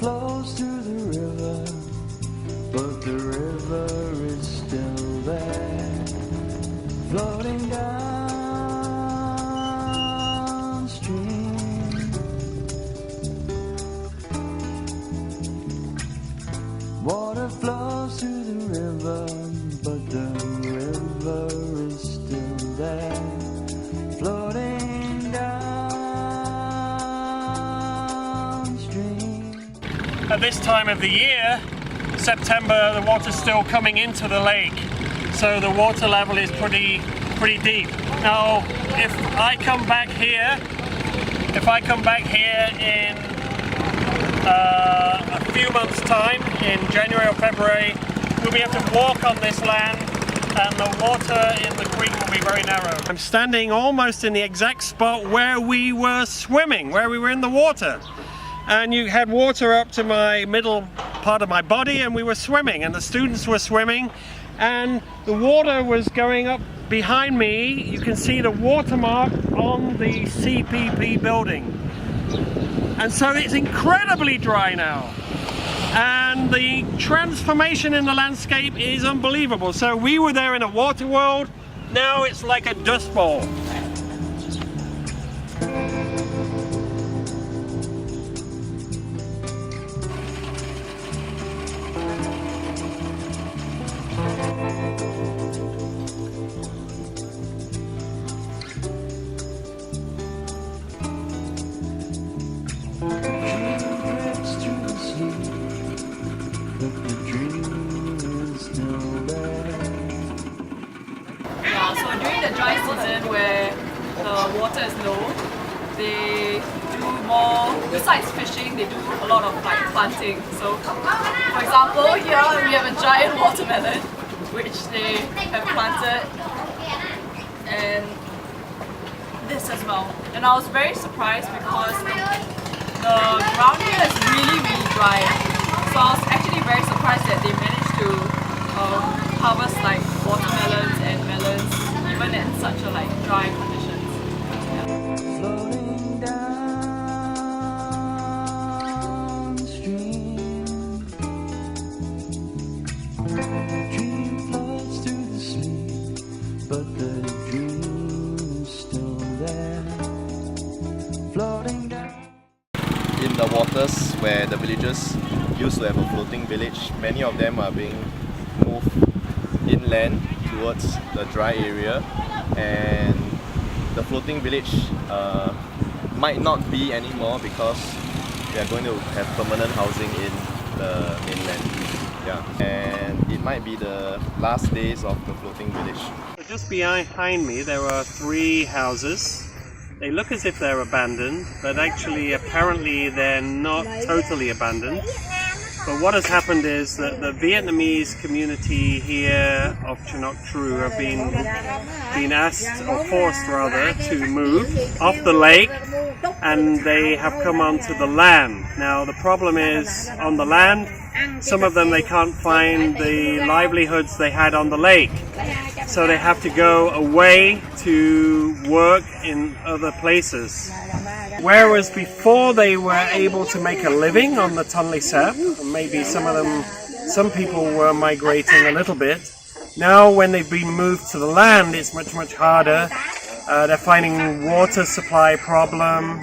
flows through the river, but the river is still there, floating downstream. Water flows through the river, but the river is still there, floating downstream. At this time of the year, September, the water's still coming into the lake, so the water level is pretty deep. Now, if I come back here in a few months' time, in January or February, we'll be able to walk on this land, and the water in the creek will be very narrow. I'm standing almost in the exact spot where we were swimming, where we were in the water. And you had water up to my middle part of my body, and we were swimming, and the students were swimming, and the water was going up behind me. You can see the watermark on the CPP building. And so it's incredibly dry now. And the transformation in the landscape is unbelievable. So we were there in a water world, now it's like a dust bowl. So during the dry season where the water is low, they do more, besides fishing, they do a lot of like planting. So for example, here we have a giant watermelon which they have planted, and this as well. And I was very surprised because the ground here is really dry. So I was actually very surprised that they managed to harvest like watermelons and melons even in such a like dry conditions. Floating downstream, the dream flows through the sleep, but the dream is still there, floating down. In the waters where the villagers used to have a floating village, many of them are being moved inland towards the dry area, and the floating village might not be anymore because they are going to have permanent housing in the mainland. Yeah, and it might be the last days of the floating village. Just behind me there are 3 houses. They look as if they're abandoned, but actually apparently they're not totally abandoned. But what has happened is that the Vietnamese community here of Chhnok Tru have been asked, or forced rather, to move off the lake, and they have come onto the land. Now the problem is, on the land, some of them they can't find the livelihoods they had on the lake. So they have to go away to work in other places. Whereas before they were able to make a living on the Tonle Sap, maybe some people were migrating a little bit. Now when they've been moved to the land, it's much harder. They're finding water supply problem,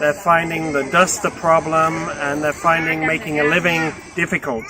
they're finding the dust a problem, and they're finding making a living difficult.